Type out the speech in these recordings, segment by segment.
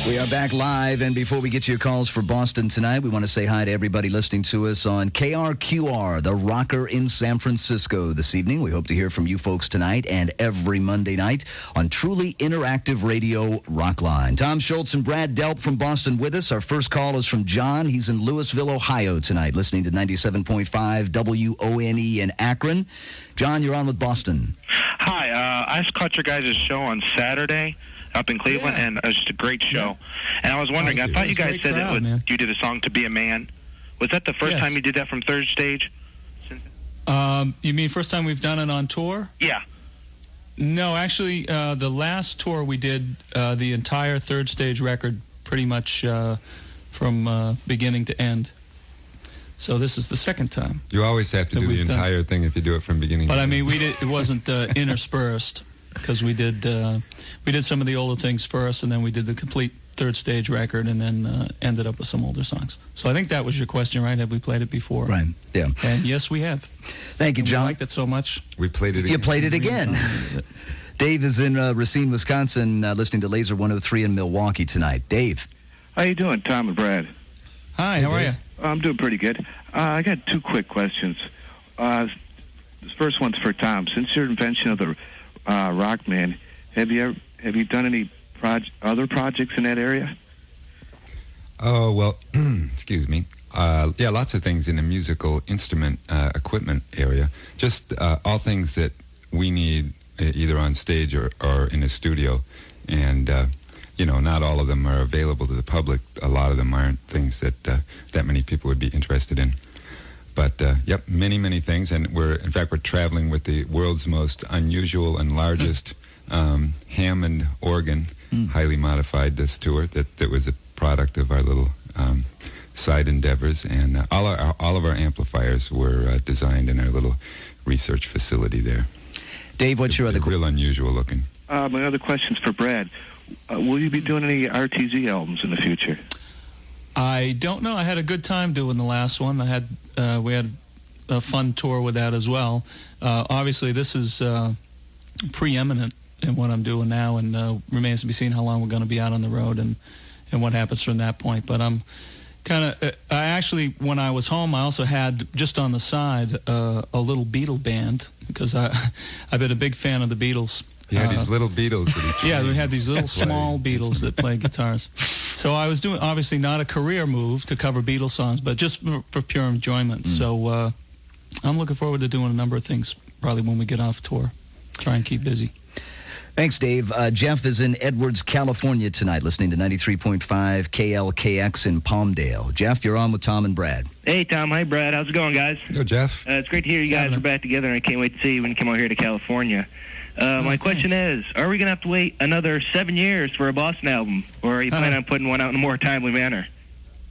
We are back live, and before we get to your calls for Boston tonight, we want to say hi to everybody listening to us on KRQR, the rocker in San Francisco this evening. We hope to hear from you folks tonight and every Monday night on Truly Interactive Radio Rockline. Tom Schultz and Brad Delp from Boston with us. Our first call is from John. He's in Louisville, Ohio tonight, listening to 97.5 WONE in Akron. John, you're on with Boston. Hi, I just caught your guys' show on Saturday up in Cleveland, and it was just a great show. And I was wondering, I thought you guys said that you did a song To Be a Man. Was that the first time you did that from Third Stage? You mean first time we've done it on tour? Yeah. No, actually, the last tour we did the entire Third Stage record pretty much from beginning to end. So this is the second time. You always have to do the entire thing if you do it from beginning to end. But I mean, it wasn't interspersed, because we did some of the older things first, and then we did the complete Third Stage record, and then ended up with some older songs. So I think that was your question, right? Have we played it before? Right, yeah. And yes, we have. Thank you, John. We liked it so much. We played it again. You played it again. Dave is in Racine, Wisconsin, listening to Laser 103 in Milwaukee tonight. Dave. How you doing, Tom and Brad? Hi, how are you? I'm doing pretty good. I got two quick questions. This first one's for Tom. Since your invention of the Rockman, have you done any other projects in that area? Oh, well, excuse me. Yeah, lots of things in the musical instrument equipment area. Just all things that we need either on stage or in a studio. And, not all of them are available to the public. A lot of them aren't things that that many people would be interested in. But, yep, many, many things. And we're traveling with the world's most unusual and largest Hammond organ, highly modified this tour. That was a product of our little side endeavors. And all of our amplifiers were designed in our little research facility there. Dave, what's your other question? Real unusual looking. My other question's for Brad. Will you be doing any RTZ albums in the future? I don't know. I had a good time doing the last one. We had a fun tour with that as well. Obviously, this is preeminent in what I'm doing now, and remains to be seen how long we're going to be out on the road and what happens from that point. But I'm kind of, I actually, when I was home, I also had, just on the side, a little Beatle band, because I've been a big fan of the Beatles. You had these little Beatles. Yeah, we had these little small Beatles that played guitars. So I was doing, obviously not a career move to cover Beatles songs, but just for pure enjoyment. So I'm looking forward to doing a number of things probably when we get off tour. Try and keep busy. Thanks, Dave. Jeff is in Edwards, California tonight, listening to 93.5 KLKX in Palmdale. Jeff, you're on with Tom and Brad. Hey, Tom. Hi, Brad. How's it going, guys? Yo, Jeff. It's great to hear you guys are back together, and I can't wait to see you when you come out here to California. My question is, are we going to have to wait another 7 years for a Boston album, or are you planning on putting one out in a more timely manner?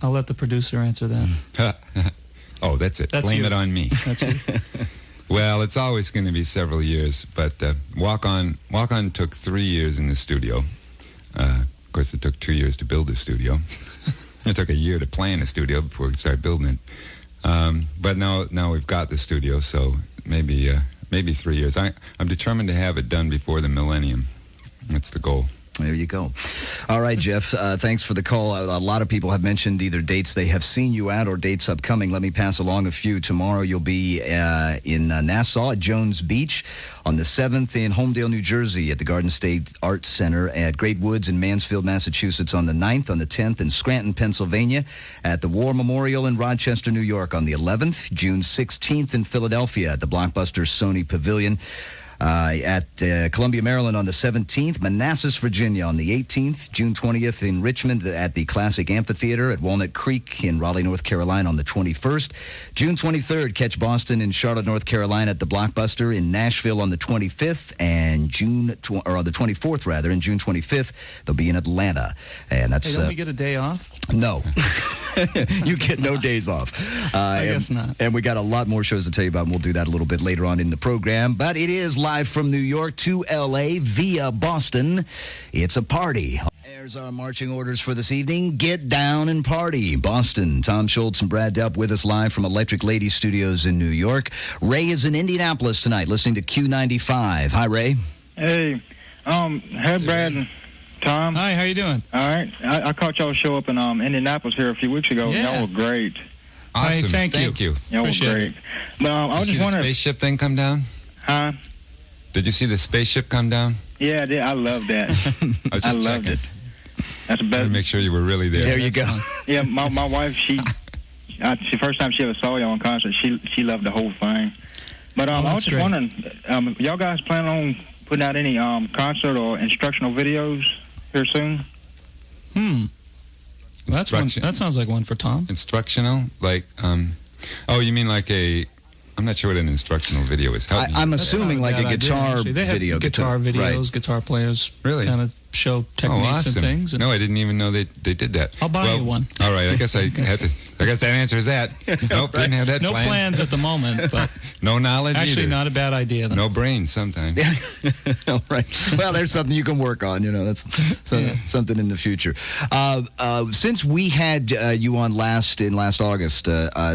I'll let the producer answer that. Oh, that's it. That's Blame you. it on me. That's you. Well, it's always going to be several years, but Walk On took 3 years in the studio. Of course, it took 2 years to build the studio. It took a year to play in the studio before we started building it. But now we've got the studio, so maybe 3 years. I'm determined to have it done before the millennium. That's the goal. There you go. All right, Jeff, thanks for the call. A lot of people have mentioned either dates they have seen you at or dates upcoming. Let me pass along a few. Tomorrow you'll be in Nassau at Jones Beach. On the 7th in Homedale, New Jersey at the Garden State Arts Center. At Great Woods in Mansfield, Massachusetts on the 9th. On the 10th in Scranton, Pennsylvania. At the War Memorial in Rochester, New York on the 11th. June 16th in Philadelphia at the Blockbuster Sony Pavilion. At Columbia, Maryland on the 17th, Manassas, Virginia on the 18th, June 20th in Richmond at the Classic Amphitheater, at Walnut Creek in Raleigh, North Carolina on the 21st, June 23rd, catch Boston in Charlotte, North Carolina at the Blockbuster, in Nashville on the 25th, and on the 24th rather, and June 25th, they'll be in Atlanta. And that's Hey, don't we get a day off? No. You get no days off. I guess not. And we got a lot more shows to tell you about, and we'll do that a little bit later on in the program. But it is live from New York to L.A. via Boston. It's a party. There's our marching orders for this evening. Get down and party. Boston. Tom Schultz and Brad Delp with us live from Electric Lady Studios in New York. Ray is in Indianapolis tonight listening to Q95. Hi, Ray. Hey, hey, Brad and Tom. Hi, how you doing? All right. I caught y'all show up in Indianapolis here a few weeks ago. Yeah. Y'all were great. Awesome. Hey, thank you. Y'all were great. But I was Did you just see the wondering. spaceship thing come down? Huh? Did you see the spaceship come down? Yeah, I did. I loved that. I was just I loved checking. it. That's the To best. make sure you were really there. There you go. Yeah, my wife, the first time she ever saw y'all in concert, she loved the whole thing. But I was that's just great. wondering, y'all guys plan on putting out any concert or instructional videos here soon? That sounds like one for Tom. Instructional? Like, oh, you mean like I'm not sure what an instructional video is. Help me. I'm That's assuming not like a bad idea, guitar actually. They have video. guitar videos, Right. guitar players Really? kind of show techniques awesome. and things. And No, I didn't even know they did that. I'll buy you one. All right, I guess I had to. I guess that answers that. Nope, didn't have that no plan. plans at the moment, but No knowledge actually either. not a bad idea. Then. No brain sometimes. All right. Well, there's something you can work on. That's something in the future. Since we had you on last August,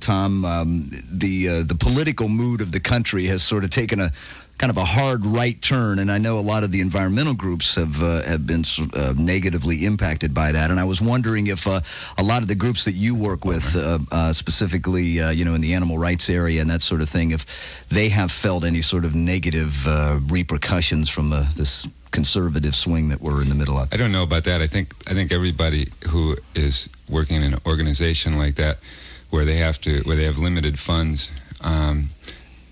Tom, the political mood of the country has sort of taken a kind of a hard right turn, and I know a lot of the environmental groups have been negatively impacted by that. And I was wondering if a lot of the groups that you work with, specifically, in the animal rights area and that sort of thing, if they have felt any sort of negative repercussions from this conservative swing that we're in the middle of. I don't know about that. I think everybody who is working in an organization like that, where they have limited funds,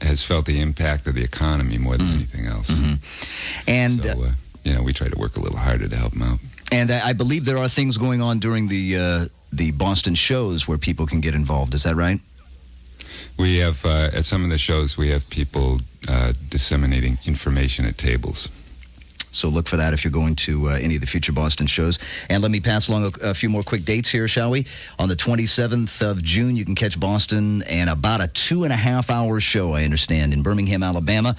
has felt the impact of the economy more than anything else. And So, we try to work a little harder to help them out. and I believe there are things going on during the Boston shows where people can get involved. Is that right? We have, at some of the shows, we have people disseminating information at tables. So look for that if you're going to any of the future Boston shows. And let me pass along a few more quick dates here, shall we? On the 27th of June, you can catch Boston and about a 2.5-hour show, I understand, in Birmingham, Alabama.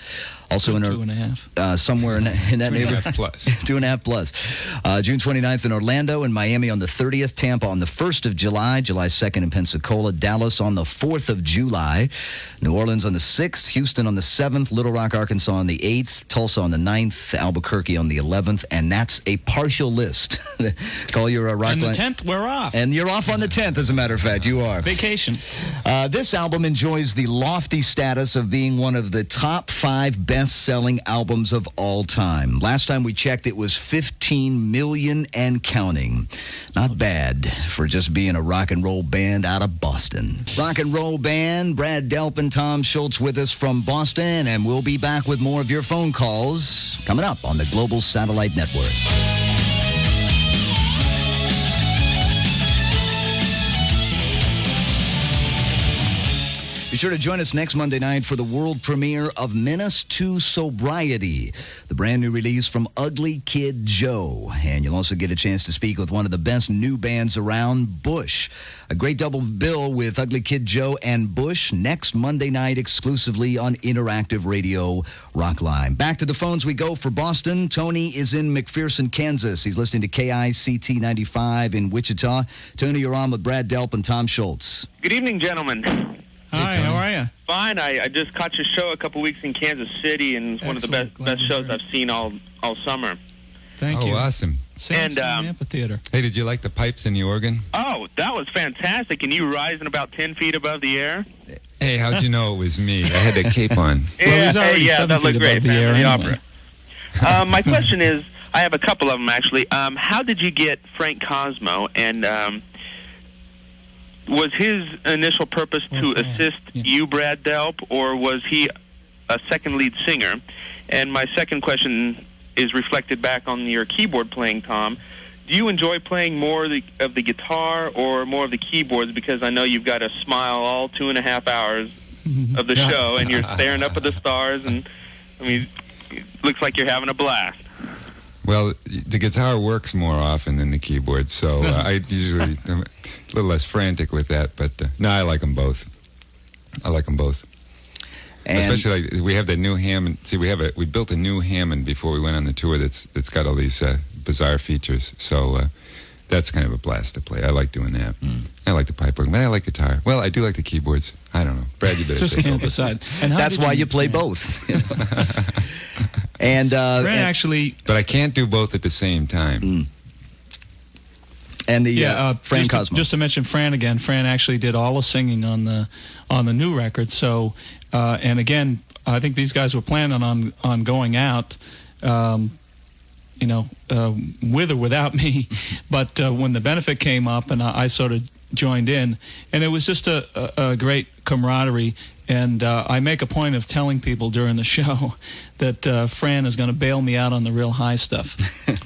Also in 2.5. somewhere in that neighborhood. 2.5 plus. 2.5 plus. June 29th in Orlando, and Miami on the 30th, Tampa on the 1st of July, July 2nd in Pensacola, Dallas on the 4th of July, New Orleans on the 6th, Houston on the 7th, Little Rock, Arkansas on the 8th, Tulsa on the 9th, Albuquerque on the 11th, and that's a partial list. Call your rock And the line. 10th, we're off. And you're off on the 10th, as a matter of fact. You are. Vacation. This album enjoys the lofty status of being one of the top 5 best-selling albums of all time. Last time we checked, it was 15 million and counting. Not bad for just being a rock and roll band out of Boston. Rock and roll band, Brad Delp and Tom Schultz with us from Boston, and we'll be back with more of your phone calls coming up on the Global Satellite Network. Be sure to join us next Monday night for the world premiere of Menace to Sobriety, the brand new release from Ugly Kid Joe. And you'll also get a chance to speak with one of the best new bands around, Bush. A great double bill with Ugly Kid Joe and Bush next Monday night exclusively on Interactive Radio Rockline. Back to the phones we go for Boston. Tony is in McPherson, Kansas. He's listening to KICT 95 in Wichita. Tony, you're on with Brad Delp and Tom Schultz. Good evening, gentlemen. Hi, how are you? Fine. I just caught your show a couple weeks in Kansas City, and it's one of the Excellent. best Glad to shows hear it. I've seen all summer. Thank Oh, you. awesome. Sandstone Amphitheater. Hey, did you like the pipes in the organ? Oh, that was fantastic. And you rising about 10 feet above the air? Hey, how'd you know it was me? I had that cape on. Well, he's already 7 that feet looked great, above the man. air The anyway. opera. My question is, I have a couple of them, actually. How did you get Frank Cosmo, and was his initial purpose to assist you, Brad Delp, or was he a second lead singer? And my second question is reflected back on your keyboard playing, Tom. Do you enjoy playing more of the guitar or more of the keyboards? Because I know you've got a smile all 2.5 hours of the show, and you're staring up at the stars, and, I mean, it looks like you're having a blast. Well, the guitar works more often than the keyboard, so I usually am a little less frantic with that. But no, I like them both. I like them both. And Especially like we have that new Hammond. See, we built a new Hammond before we went on the tour. That's got all these bizarre features. So that's kind of a blast to play. I like doing that. I like the pipe organ, but I like guitar. Well, I do like the keyboards. I don't know. Brad, you better just take can't over. decide. And That's why you play both. And Fran and, actually, But I can't do both at the same time. and the Fran Cosmo. just to mention Fran again. Fran actually did all the singing on the new record. So, and again, I think these guys were planning on going out. With or without me, but when the benefit came up and I sort of joined in, and it was just a great camaraderie. And I make a point of telling people during the show that Fran is going to bail me out on the real high stuff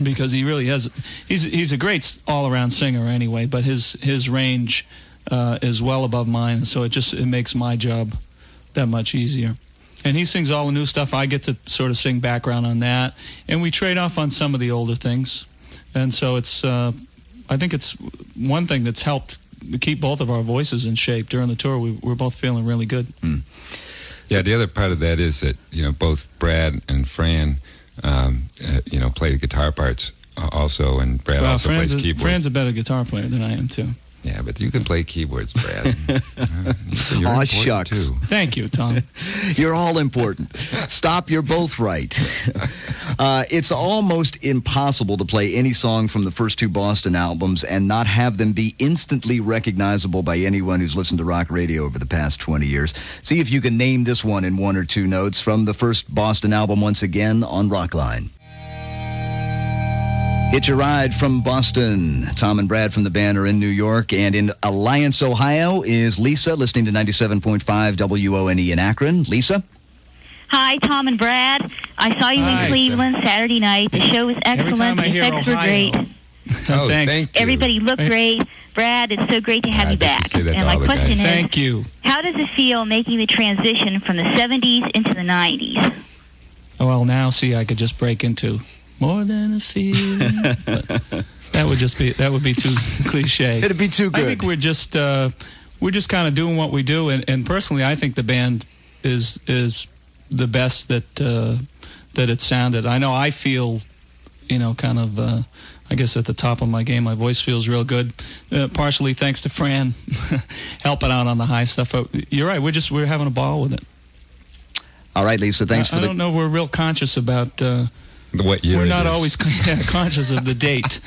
because he really has. He's a great all-around singer anyway, but his range is well above mine, so it makes my job that much easier. And he sings all the new stuff. I get to sort of sing background on that. And we trade off on some of the older things. And so it's, I think it's one thing that's helped keep both of our voices in shape during the tour. We're both feeling really good. Yeah, the other part of that is that, both Brad and Fran, play the guitar parts also, and Brad also plays keyboards. Fran's a better guitar player than I am, too. Yeah, but you can play keyboards, Brad. Aw, shucks. Too. Thank you, Tom. You're all important. Stop, you're both right. It's almost impossible to play any song from the first two Boston albums and not have them be instantly recognizable by anyone who's listened to rock radio over the past 20 years. See if you can name this one in one or two notes from the first Boston album once again on Rockline. Hitch a Ride from Boston. Tom and Brad from the band are in New York, and in Alliance, Ohio is Lisa, listening to 97.5 WONE in Akron. Lisa? Hi, Tom and Brad. I saw you in Cleveland Saturday night. The show was excellent. The effects were great. Oh, thanks. Thank you. Everybody looked great. Brad, it's so great to have you back. And my question is, thank you. How does it feel making the transition from the 70s into the 90s? Well, now, see, I could just break into more than a feeling. But that would be too cliche. It'd be too good. I think we're just kind of doing what we do, and personally, I think the band is the best that it sounded. I know I feel, kind of, I guess at the top of my game. My voice feels real good, partially thanks to Fran helping out on the high stuff. But you're right. We're having a ball with it. All right, Lisa. Thanks for I don't know. We're real conscious about. What year we're not it is. always conscious of the date,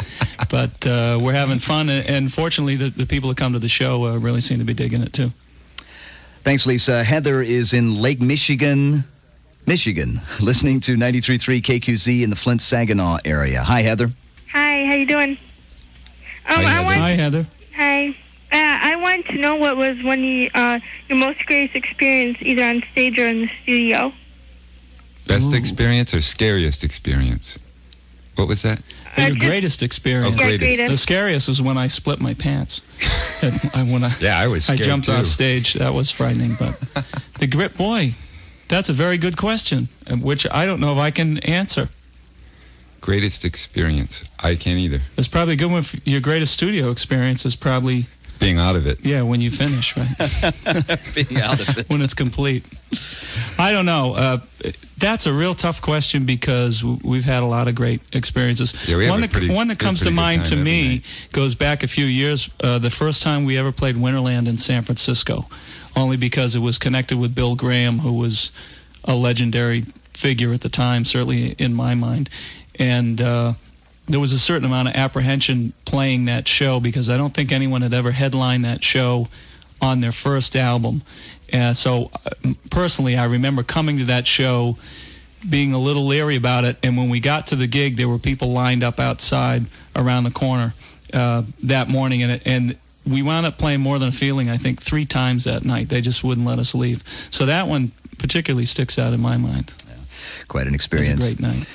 but we're having fun, and fortunately, the people that come to the show really seem to be digging it too. Thanks, Lisa. Heather is in Lake Michigan, listening to 93.3 KQZ in the Flint-Saginaw area. Hi, Heather. Hi, how you doing? Hi, Heather. Hi. I wanted to know what was your most greatest experience, either on stage or in the studio. Best experience or scariest experience? What was that? Your greatest experience. Oh, greatest. The scariest is when I split my pants. I was scared jumped too. off stage. That was frightening. But the grip, boy, that's a very good question, which I don't know if I can answer. Greatest experience? I can't either. It's probably a good one. Your greatest studio experience is probably being out of it. Yeah, when you finish, right? Being out of it. When it's complete. I don't know. That's a real tough question because we've had a lot of great experiences. Yeah, we have one that comes to mind to me goes back a few years. The first time we ever played Winterland in San Francisco, only because it was connected with Bill Graham, who was a legendary figure at the time, certainly in my mind. And there was a certain amount of apprehension playing that show because I don't think anyone had ever headlined that show on their first album. So personally, I remember coming to that show being a little leery about it, and when we got to the gig, there were people lined up outside around the corner that morning, and we wound up playing More Than a Feeling, I think, 3 times that night. They just wouldn't let us leave. So that one particularly sticks out in my mind. Yeah, quite an experience. It was a great night.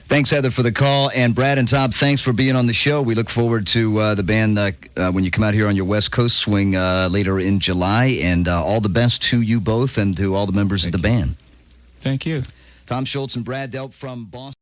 Thanks, Heather, for the call. And Brad and Tom, thanks for being on the show. We look forward to the band when you come out here on your West Coast swing later in July. And all the best to you both and to all the members of the band. Thank you. Tom Schultz and Brad Delp from Boston.